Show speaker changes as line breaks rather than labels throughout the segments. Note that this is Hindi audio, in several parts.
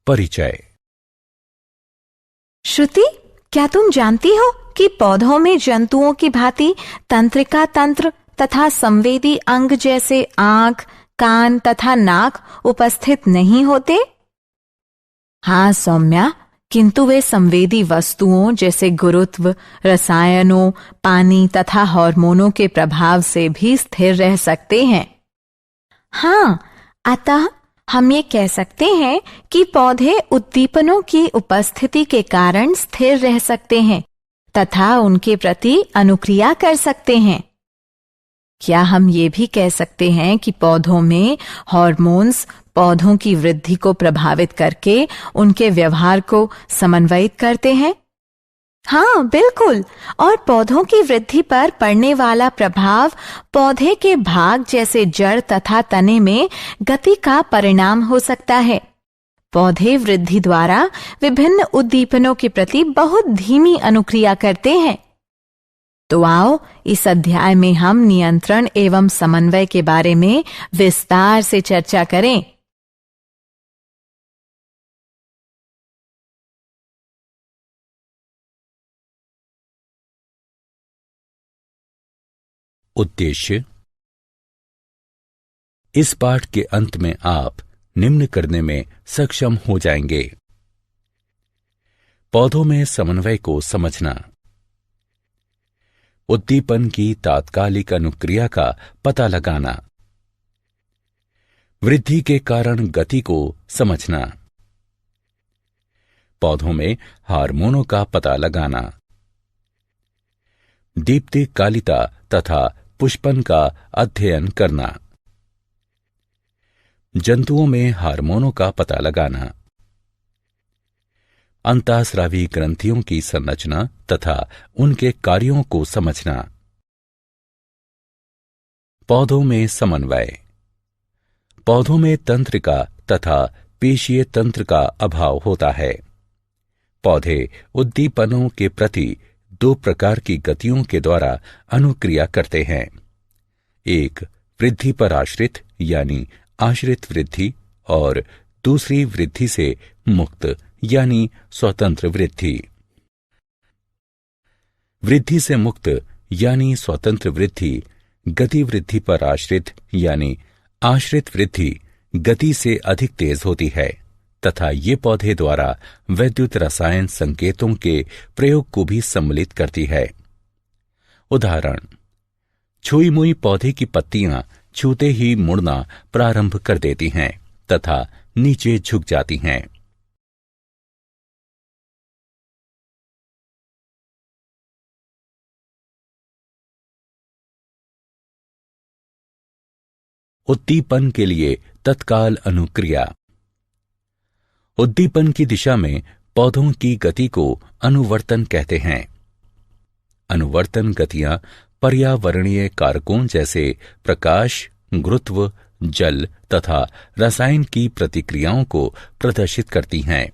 परिचय।
श्रुति, क्या तुम जानती हो कि पौधों में जंतुओं की भांति तंत्रिका तंत्र तथा संवेदी अंग जैसे आंख, कान तथा नाक उपस्थित नहीं होते? हाँ सौम्या, किंतु वे संवेदी वस्तुओं जैसे गुरुत्व, रसायनों, पानी तथा हार्मोनों के प्रभाव से भी स्थिर रह सकते हैं। हाँ, अतः हम ये कह सकते हैं कि पौधे उद्दीपनों की उपस्थिति के कारण स्थिर रह सकते हैं तथा उनके प्रति अनुक्रिया कर सकते हैं। क्या हम ये भी कह सकते हैं कि पौधों में हार्मोन्स पौधों की वृद्धि को प्रभावित करके उनके व्यवहार को समन्वयित करते हैं? हाँ बिल्कुल, और पौधों की वृद्धि पर पड़ने वाला प्रभाव पौधे के भाग जैसे जड़ तथा तने में गति का परिणाम हो सकता है। पौधे वृद्धि द्वारा विभिन्न उद्दीपनों के प्रति बहुत धीमी अनुक्रिया करते हैं। तो आओ इस अध्याय में हम नियंत्रण एवं समन्वय के बारे में विस्तार से चर्चा करें।
उद्देश्य। इस पाठ के अंत में आप निम्न करने में सक्षम हो जाएंगे: पौधों में समन्वय को समझना, उद्दीपन की तात्कालिक अनुक्रिया का पता लगाना, वृद्धि के कारण गति को समझना, पौधों में हार्मोनों का पता लगाना, दीप्तिकालिता तथा पुष्पन का अध्ययन करना, जंतुओं में हार्मोनों का पता लगाना, अंतःस्रावी ग्रंथियों की संरचना तथा उनके कार्यों को समझना। पौधों में समन्वय। पौधों में तंत्रिका तथा पेशीय तंत्र का अभाव होता है। पौधे उद्दीपनों के प्रति दो प्रकार की गतियों के द्वारा अनुक्रिया करते हैं: एक वृद्धि पर आश्रित यानी आश्रित वृद्धि, और दूसरी वृद्धि से मुक्त यानी स्वतंत्र वृद्धि। वृद्धि से मुक्त यानी स्वतंत्र वृद्धि गति वृद्धि पर आश्रित यानी आश्रित वृद्धि गति से अधिक तेज होती है तथा ये पौधे द्वारा वैद्युत रसायन संकेतों के प्रयोग को भी सम्मिलित करती है। उदाहरण: छुई मुई पौधे की पत्तियां छूते ही मुड़ना प्रारंभ कर देती हैं तथा नीचे झुक जाती हैं। उद्दीपन के लिए तत्काल अनुक्रिया। उद्दीपन की दिशा में पौधों की गति को अनुवर्तन कहते हैं। अनुवर्तन गतियां पर्यावरणीय कारकों जैसे प्रकाश, गुरुत्व, जल तथा रसायन की प्रतिक्रियाओं को प्रदर्शित करती हैं।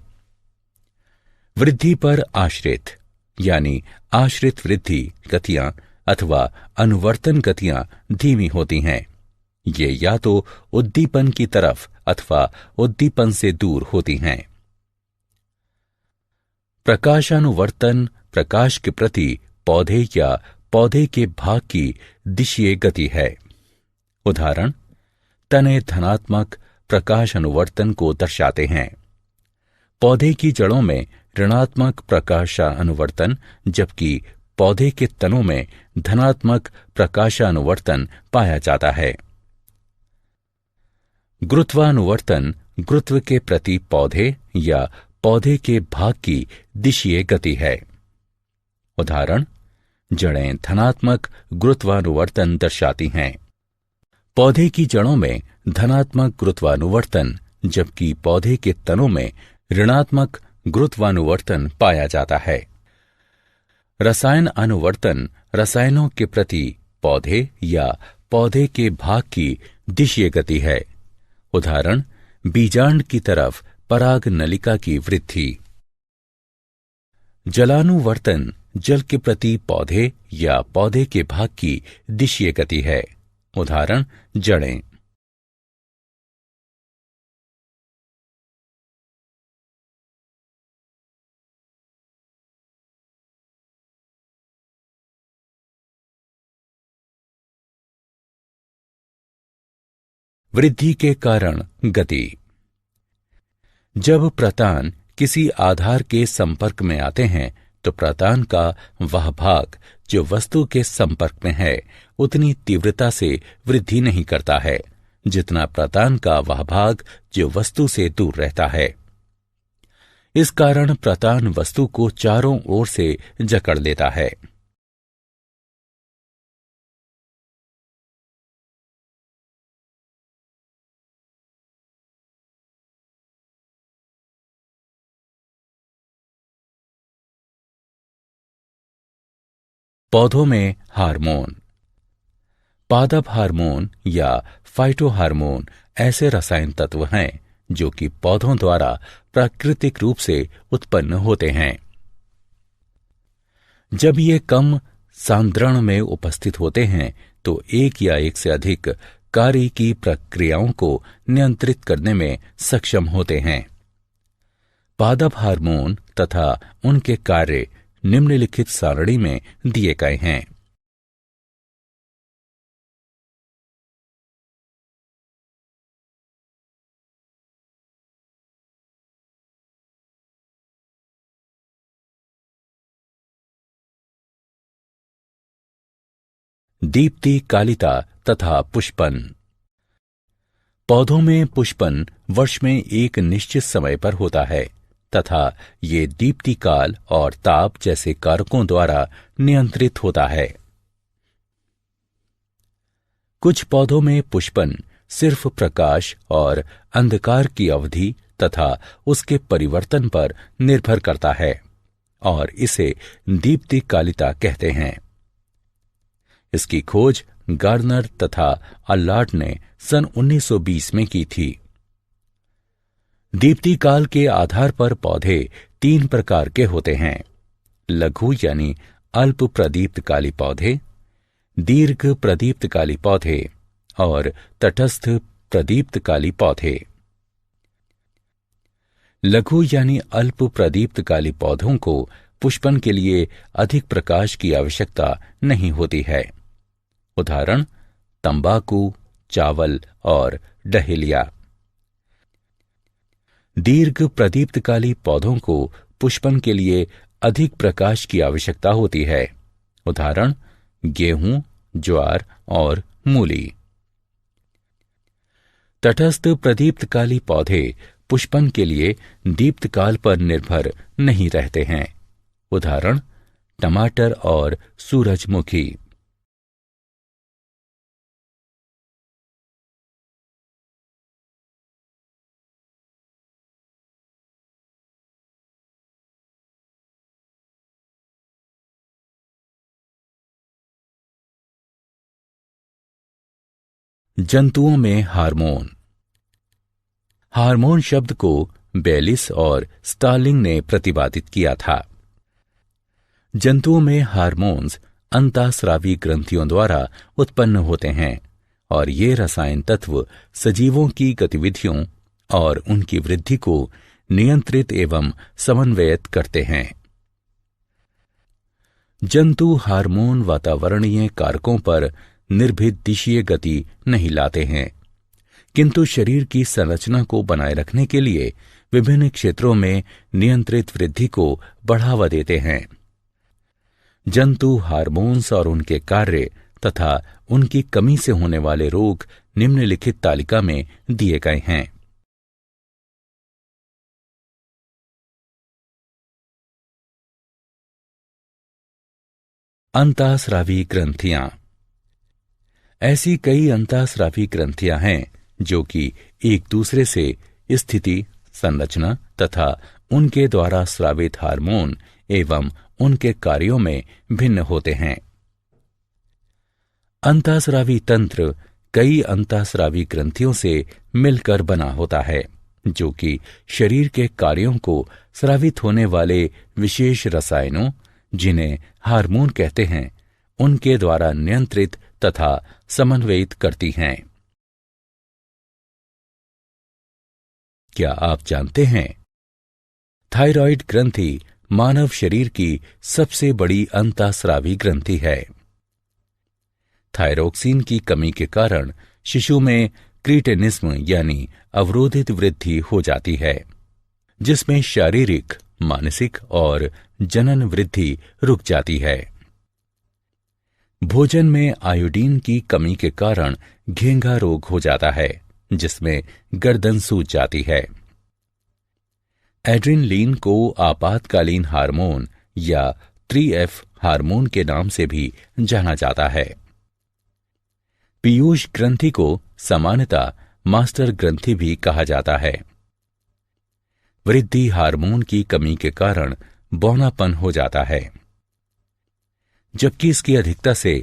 वृद्धि पर आश्रित यानी आश्रित वृद्धि गतियां अथवा अनुवर्तन गतियां धीमी होती हैं। ये या तो उद्दीपन की तरफ अथवा उद्दीपन से दूर होती हैं। प्रकाशानुवर्तन प्रकाश के प्रति पौधे या पौधे के भाग की दिशीय गति है। उदाहरण: तने धनात्मक प्रकाश अनुवर्तन को दर्शाते हैं। पौधे की जड़ों में ऋणात्मक प्रकाशानुवर्तन जबकि पौधे के तनों में धनात्मक प्रकाशानुवर्तन पाया जाता है। गुरुत्वानुवर्तन गुरुत्व के प्रति पौधे या पौधे के भाग की दिशीय गति है। उदाहरण: जड़ें धनात्मक गुरुत्वानुवर्तन दर्शाती हैं। पौधे की जड़ों में धनात्मक गुरुत्वानुवर्तन जबकि पौधे के तनों में ऋणात्मक गुरुत्वानुवर्तन पाया जाता है। रसायन अनुवर्तन रसायनों के प्रति पौधे या पौधे के भाग की दिशीय गति है। उदाहरण: बीजांड की तरफ पराग नलिका की वृद्धि। जलानुवर्तन जल के प्रति पौधे या पौधे के भाग की दिशीय गति है। उदाहरण: जड़ें। वृद्धि के कारण गति। जब प्रतान किसी आधार के संपर्क में आते हैं तो प्रतान का वह भाग जो वस्तु के संपर्क में है उतनी तीव्रता से वृद्धि नहीं करता है जितना प्रतान का वह भाग जो वस्तु से दूर रहता है। इस कारण प्रतान वस्तु को चारों ओर से जकड़ लेता है। पौधों में हार्मोन। पादप हार्मोन या फाइटो हार्मोन ऐसे रसायन तत्व हैं जो कि पौधों द्वारा प्राकृतिक रूप से उत्पन्न होते हैं। जब ये कम सांद्रण में उपस्थित होते हैं तो एक या एक से अधिक कार्य की प्रक्रियाओं को नियंत्रित करने में सक्षम होते हैं। पादप हार्मोन तथा उनके कार्य निम्नलिखित सारणी में दिए गए हैं। दीप्ति कालिता तथा पुष्पन। पौधों में पुष्पन वर्ष में एक निश्चित समय पर होता है तथा ये दीप्ति काल और ताप जैसे कारकों द्वारा नियंत्रित होता है। कुछ पौधों में पुष्पन सिर्फ प्रकाश और अंधकार की अवधि तथा उसके परिवर्तन पर निर्भर करता है और इसे दीप्ति कालिता कहते हैं। इसकी खोज गार्नर तथा अल्लार्ट ने सन 1920 में की थी। दीप्ति काल के आधार पर पौधे 3 प्रकार के होते हैं: लघु यानी अल्प प्रदीप्तकाली पौधे, दीर्घ प्रदीप्तकाली पौधे और तटस्थ प्रदीप्तकाली पौधे। लघु यानी अल्प प्रदीप्तकाली पौधों को पुष्पन के लिए अधिक प्रकाश की आवश्यकता नहीं होती है। उदाहरण तंबाकू, चावल और डहेलिया। दीर्घ प्रदीप्तकाली पौधों को पुष्पन के लिए अधिक प्रकाश की आवश्यकता होती है। उदाहरण गेहूं, ज्वार और मूली। तटस्थ प्रदीप्तकाली पौधे पुष्पन के लिए दीप्तकाल पर निर्भर नहीं रहते हैं। उदाहरण टमाटर और सूरजमुखी। जंतुओं में हार्मोन। हार्मोन शब्द को बेलिस और स्टार्लिंग ने प्रतिपादित किया था। जंतुओं में हार्मोन्स अंतःस्रावी ग्रंथियों द्वारा उत्पन्न होते हैं और ये रसायन तत्व सजीवों की गतिविधियों और उनकी वृद्धि को नियंत्रित एवं समन्वयित करते हैं। जंतु हार्मोन वातावरणीय कारकों पर निर्भीत दिशीय गति नहीं लाते हैं, किंतु शरीर की संरचना को बनाए रखने के लिए विभिन्न क्षेत्रों में नियंत्रित वृद्धि को बढ़ावा देते हैं। जंतु हार्मोन्स और उनके कार्य तथा उनकी कमी से होने वाले रोग निम्नलिखित तालिका में दिए गए हैं। अंतःस्रावी ग्रंथियां। ऐसी कई अंतःस्रावी ग्रंथियां हैं जो कि एक दूसरे से स्थिति, संरचना तथा उनके द्वारा स्रावित हार्मोन एवं उनके कार्यों में भिन्न होते हैं। अंतःस्रावी तंत्र कई अंतःस्रावी ग्रंथियों से मिलकर बना होता है जो कि शरीर के कार्यों को स्रावित होने वाले विशेष रसायनों, जिन्हें हार्मोन कहते हैं, उनके द्वारा नियंत्रित तथा समन्वयित करती हैं। क्या आप जानते हैं थायराइड ग्रंथि मानव शरीर की सबसे बड़ी अंतःस्रावी ग्रंथि है। थायरोक्सिन की कमी के कारण शिशु में क्रीटेनिज्म यानी अवरोधित वृद्धि हो जाती है, जिसमें शारीरिक, मानसिक और जनन वृद्धि रुक जाती है। भोजन में आयोडीन की कमी के कारण घेंघा रोग हो जाता है, जिसमें गर्दन सूज जाती है। एड्रेनलिन को आपातकालीन हार्मोन या 3F हार्मोन के नाम से भी जाना जाता है। पीयूष ग्रंथि को सामान्यतः मास्टर ग्रंथि भी कहा जाता है। वृद्धि हार्मोन की कमी के कारण बौनापन हो जाता है, जबकि इसकी अधिकता से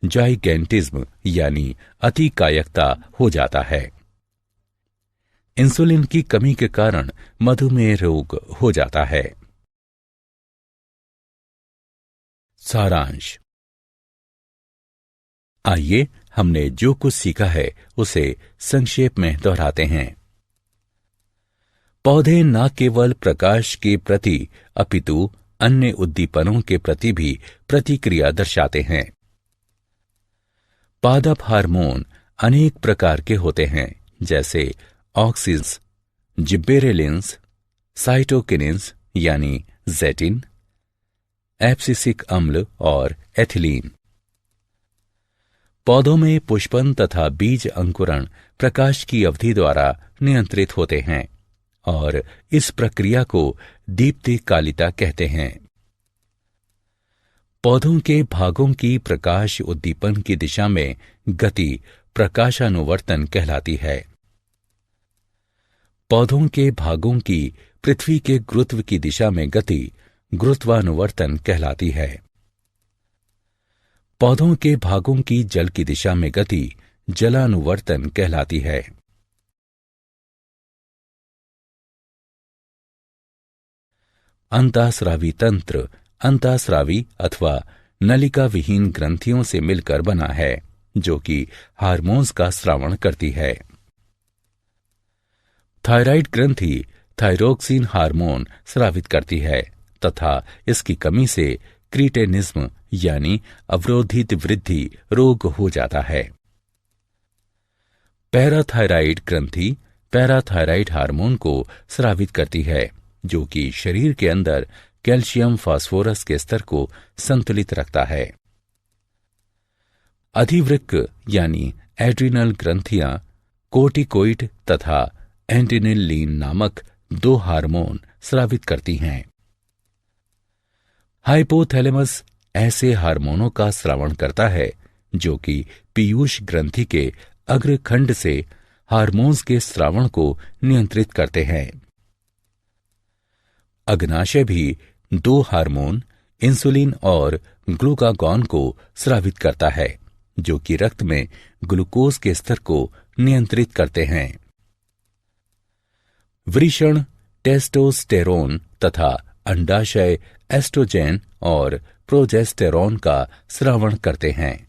जाइगेंटिज्म यानी अतिकायकता हो जाता है। इंसुलिन की कमी के कारण मधुमेह रोग हो जाता है। सारांश। आइए हमने जो कुछ सीखा है उसे संक्षेप में दोहराते हैं। पौधे न केवल प्रकाश के प्रति अपितु अन्य उद्दीपनों के प्रति भी प्रतिक्रिया दर्शाते हैं। पादप हार्मोन अनेक प्रकार के होते हैं, जैसे ऑक्सिन्स, जिब्बेरेलिन्स, साइटोकिनिन्स यानी जेटिन, एब्सिसिक अम्ल और एथिलीन। पौधों में पुष्पन तथा बीज अंकुरण प्रकाश की अवधि द्वारा नियंत्रित होते हैं और इस प्रक्रिया को दीप्तिकालिता कहते हैं। पौधों के भागों की प्रकाश उद्दीपन की दिशा में गति प्रकाशानुवर्तन कहलाती है। पौधों के भागों की पृथ्वी के गुरुत्व की दिशा में गति गुरुत्वानुवर्तन कहलाती है। पौधों के भागों की जल की दिशा में गति जलानुवर्तन कहलाती है। अंतःस्रावी तंत्र अंतःस्रावी अथवा नलिका विहीन ग्रंथियों से मिलकर बना है, जो कि हार्मोन्स का स्रावण करती है। थायराइड ग्रंथि थायरोक्सिन हार्मोन स्रावित करती है तथा इसकी कमी से क्रीटेनिज्म यानी अवरोधित वृद्धि रोग हो जाता है। पैराथायराइड ग्रंथि पैराथायराइड हार्मोन को स्रावित करती है, जो कि शरीर के अंदर कैल्शियम फास्फोरस के स्तर को संतुलित रखता है। अधिवृक्क यानी एड्रिनल ग्रंथियां कोर्टिकोइड तथा एड्रेनलिन नामक 2 हार्मोन स्रावित करती हैं। हाइपोथैलेमस ऐसे हार्मोनों का स्रावण करता है जो कि पीयूष ग्रंथि के अग्रखंड से हार्मोन्स के स्रावण को नियंत्रित करते हैं। अग्नाशय भी 2 हार्मोन इंसुलिन और ग्लूकागॉन को स्रावित करता है, जो कि रक्त में ग्लूकोज के स्तर को नियंत्रित करते हैं। वृषण टेस्टोस्टेरोन तथा अंडाशय एस्ट्रोजेन और प्रोजेस्टेरोन का स्रावण करते हैं।